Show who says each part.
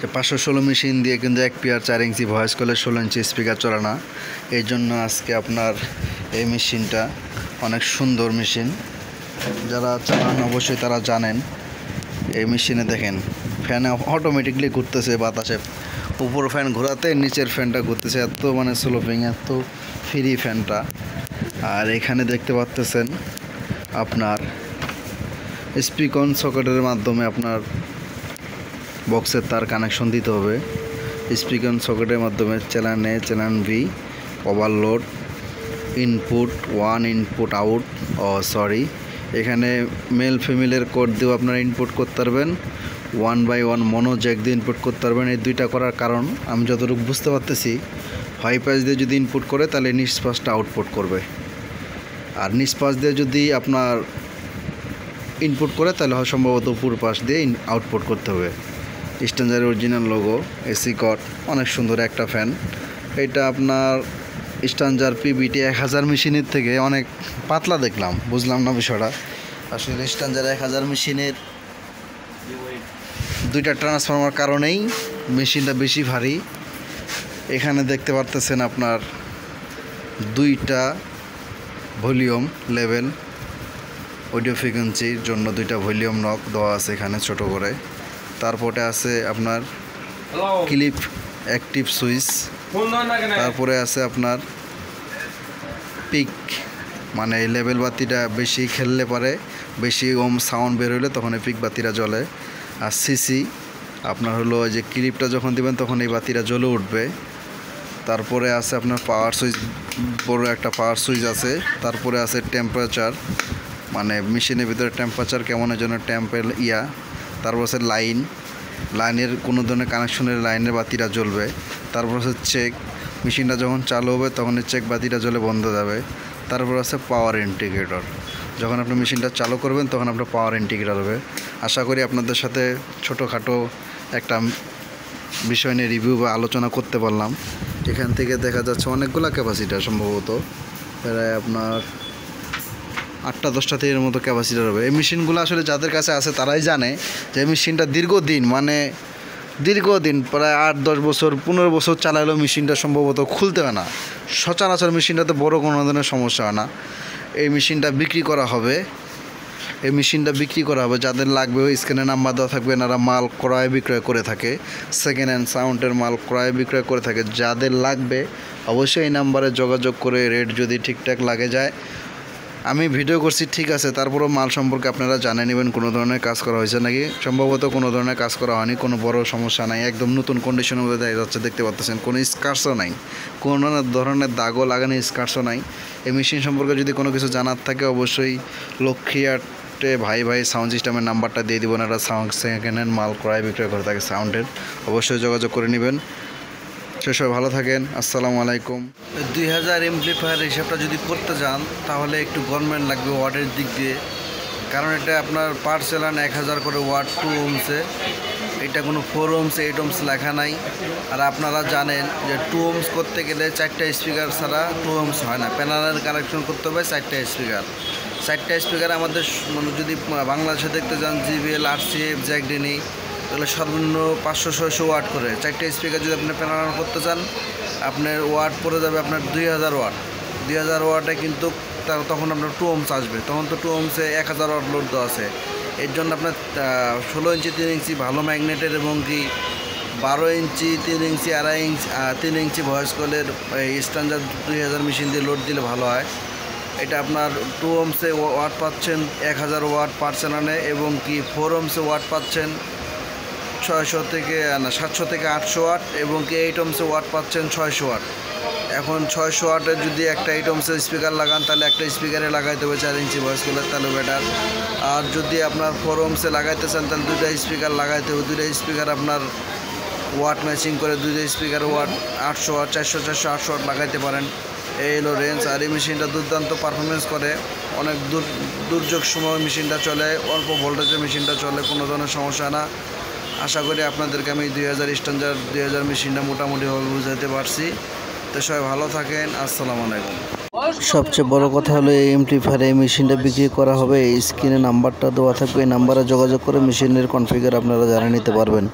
Speaker 1: 516 machine দিয়ে কিন্তু এক পেয়ার 4 ইঞ্চি ভয়েস কলের 16 ইঞ্চি স্পিকার চলে না। এই জন্য আজকে আপনার এই মেশিনটা অনেক সুন্দর মেশিন, যারা চালান অবশ্যই তারা জানেন। এই মেশিনে দেখেন ফ্যান অটোমেটিকলি ঘুরতেছে বাতাসে, উপর ফ্যান ঘোরাতে নিচের ফ্যানটা ঘুরতেছে, এত স্লোপিং, এত ফ্রি ফ্যানটা। আর এখানে দেখতে পাচ্ছেন আপনার স্পিকন সকেটের মাধ্যমে আপনার বক্সের তার কানেকশন দিতে হবে। স্পিকন সকেটের মাধ্যমে channel A, channel B, overload, input 1, input out, এখানে মেল ফিমেলের কোড দিয়েও আপনারা ইনপুট করতে পারবেন, 1/1 মনো জ্যাক দিয়ে ইনপুট করতে পারবেন। এই দুইটা করার কারণ আমি যতটুকু বুঝতে পারতেছি, হাই পাস দিয়ে যদি ইনপুট করে তাহলে নিচ পাসটা আউটপুট করবে, আর নিচ পাস দিয়ে যদি আপনার ইনপুট করে তাহলে হয় সম্ভবত উপর পাস দিয়ে আউটপুট করতে হবে। স্ট্যান্ডার্ড অরিজিনাল লোগো, এসি কট, অনেক সুন্দর একটা ফ্যান। এটা আপনার স্ট্যান্ডার্ড পিবিটি 1000 মেশিনের থেকে অনেক পাতলা দেখলাম, বুঝলাম না বিষয়টা। আসলে স্ট্যান্ডার্ড 1000 মেশিনের দুইটা ট্রান্সফরমার কারণেই মেশিনটা বেশি ভারী। এখানে দেখতে পারতেছেন আপনার দুইটা ভলিউম লেভেল, অডিও ফ্রিকোয়েন্সির জন্য দুইটা ভলিউম নক দেওয়া আছে এখানে ছোট করে। তারপরে আছে আপনার ক্লিপ অ্যাক্টিভ সুইচ, তারপরে আছে আপনার পিক, মানে লেভেল বাতিটা বেশি খেললে পারে, বেশি ওম সাউন্ড বের হলে তখন এই পিক বাতিটা জ্বলে। আর সিসি আপনার হলো যে ক্লিপটা যখন দিবেন তখন এই বাতিটা জ্বলে উঠবে। তারপরে আছে আপনার পাওয়ার সুইচ, বড় একটা পাওয়ার সুইচ আছে। তারপরে আছে টেম্পারেচার, মানে মেশিনের ভিতরে টেম্পারেচার কেমনের জন্য টেম্পেল তারপর আছে লাইনের কোনো ধরনের কানেকশনের লাইনের বাতিটা জ্বলবে। তারপর আছে চেক, মেশিনটা যখন চালু হবে তখন এই চেক বাতিটা জ্বলে বন্ধ যাবে। তারপর আছে পাওয়ার ইন্ডিকেটর, যখন আপনি মেশিনটা চালু করবেন তখন আপনার পাওয়ার ইন্ডিকেটর হবে। আশা করি আপনাদের সাথে ছোটোখাটো একটা বিষয় নিয়ে রিভিউ বা আলোচনা করতে পারলাম। এখান থেকে দেখা যাচ্ছে অনেকগুলো ক্যাপাসিটার, সম্ভবত প্রায় আপনার 8-10টা থেকে এর মতো ক্যাপাসিটার হবে। এই মেশিনগুলো আসলে যাদের কাছে আছে তারাই জানে যে মেশিনটা দীর্ঘদিন প্রায় 8-10 বছর 15 বছর চালালেও মেশিনটা সম্ভবত খুলতে হয় না। সচরাচর মেশিনটাতে বড় কোনো ধরনের সমস্যা হয় না। এই মেশিনটা বিক্রি করা হবে, যাদের লাগবে ওই স্ক্রিনে নাম্বার দেওয়া থাকবে, এনারা মাল ক্রয় বিক্রয় করে থাকে, সেকেন্ড হ্যান্ড সাউন্ডের মাল ক্রয় বিক্রয় করে থাকে। যাদের লাগবে অবশ্যই এই নাম্বারে যোগাযোগ করে রেট যদি ঠিকঠাক লাগে যায়। আমি ভিডিও করছি ঠিক আছে, তারপরেও মাল সম্পর্কে আপনারা জানিয়ে নেবেন কোনো ধরনের কাজ করা হয়েছে নাকি। সম্ভবত কোনো ধরনের কাজ করা হয়নি, কোনো বড় সমস্যা নাই, একদম নতুন কন্ডিশনের মধ্যে দেখা যাচ্ছে, দেখতে পাচ্ছেন কোনো স্কার্সও নাই, কোনো ধরনের দাগও লাগানো স্কার্সও নাই। এই মেশিন সম্পর্কে যদি কোনো কিছু জানার থাকে অবশ্যই লক্ষ্মীহাটে ভাই সাউন্ড সিস্টেমের নাম্বারটা দিয়ে দিব, না সেকেন্ড হ্যান্ড মাল ক্রয় বিক্রয় করে থাকে সাউন্ডের, অবশ্যই যোগাযোগ করে নেবেন। সবাই ভালো থাকেন, আসসালামু আলাইকুম। 2000 এমপ্লিফায়ার হিসাবটা যদি করতে যান তাহলে একটু গভর্নমেন্ট লাগবে ওয়াটের দিক দিয়ে, কারণ এটা আপনার পার চালান 1000 করে ওয়াট 2 ওহমসে। এটা কোনো 4 ওহমস 8 ওহমস লেখা নাই। আর আপনারা জানেন যে 2 ওহমস করতে গেলে 4টা স্পিকার ছাড়া 2 ওহমস হয় না, প্যানেলের কানেকশন করতে হবে 4টা স্পিকার। আমাদের যদি বাংলাদেশে দেখতে যান জিবিএল, আরসিএফ, জ্যাক ডেনি, তাহলে সর্বনিম্ন 500-600 ওয়াট করে 4টা স্পিকার যদি আপনি প্যানেল করতে চান, আপনার ওয়াট পড়ে যাবে আপনার 2000 ওয়াট। 2000 ওয়াটে কিন্তু তখন আপনার 2 ওহমস আসবে, তখন তো 2 ওহমসে 1000 ওয়াট লোড দেওয়া আছে। এর জন্য আপনার 16 ইঞ্চি 3 ইঞ্চি ভালো ম্যাগনেটের এবং কি 12 ইঞ্চি 3 ইঞ্চি 3 ইঞ্চি ভয়েস কলের স্ট্যান্ডার্ড 2000 মেশিন দিয়ে লোড দিলে ভালো হয়। এটা আপনার 2 ওহমসে ওয়াট পাচ্ছেন 1000 ওয়াট পার চ্যানেলে, এবং কি 4 ওহমসে ওয়াট পাচ্ছেন 700 থেকে 800 ওয়াট, এবং কি 8 ওহমসে ওয়াট পাচ্ছেন 600 ওয়াট। এখন 600 ওয়াটের যদি একটা 8 ওহমসের স্পিকার লাগান তাহলে একটা স্পিকারে লাগাইতে হবে 4 ইঞ্চি ভয়েস কলের, তাহলে বেটার। আর যদি আপনার 4 ওহমসে লাগাইতে চান তাহলে 2টা স্পিকার লাগাইতে হবে, 2টা স্পিকার আপনার ওয়াট ম্যাচিং করে 2টা স্পিকার ওয়াট 800 ওয়াট 400-800 ওয়াট লাগাইতে পারেন। এই হলো রেঞ্জ। আর এই মেশিনটা দুর্দান্ত পারফরমেন্স করে, অনেক দুর্যোগ সময় মেশিনটা চলে, অল্প ভোল্টেজের মেশিনটা চলে, কোনো ধরনের সমস্যা না। আশা করি আপনাদেরকে আমি 2000 স্ট্যান্ডার্ড 2000 মেশিনটা মোটামুটিভাবে বুঝাতে পারছি। তো সবাই ভালো থাকেন, আসসালামু আলাইকুম। সবচেয়ে বড় কথা হলো এই এমপ্লিফায়ার এই মেশিনটা বিক্রি করা হবে, এই স্ক্রিনে নাম্বারটা দেওয়া থাকবে, এই নাম্বারে যোগাযোগ করে মেশিনের কনফিগার আপনারা জানিয়ে নিতে পারবেন।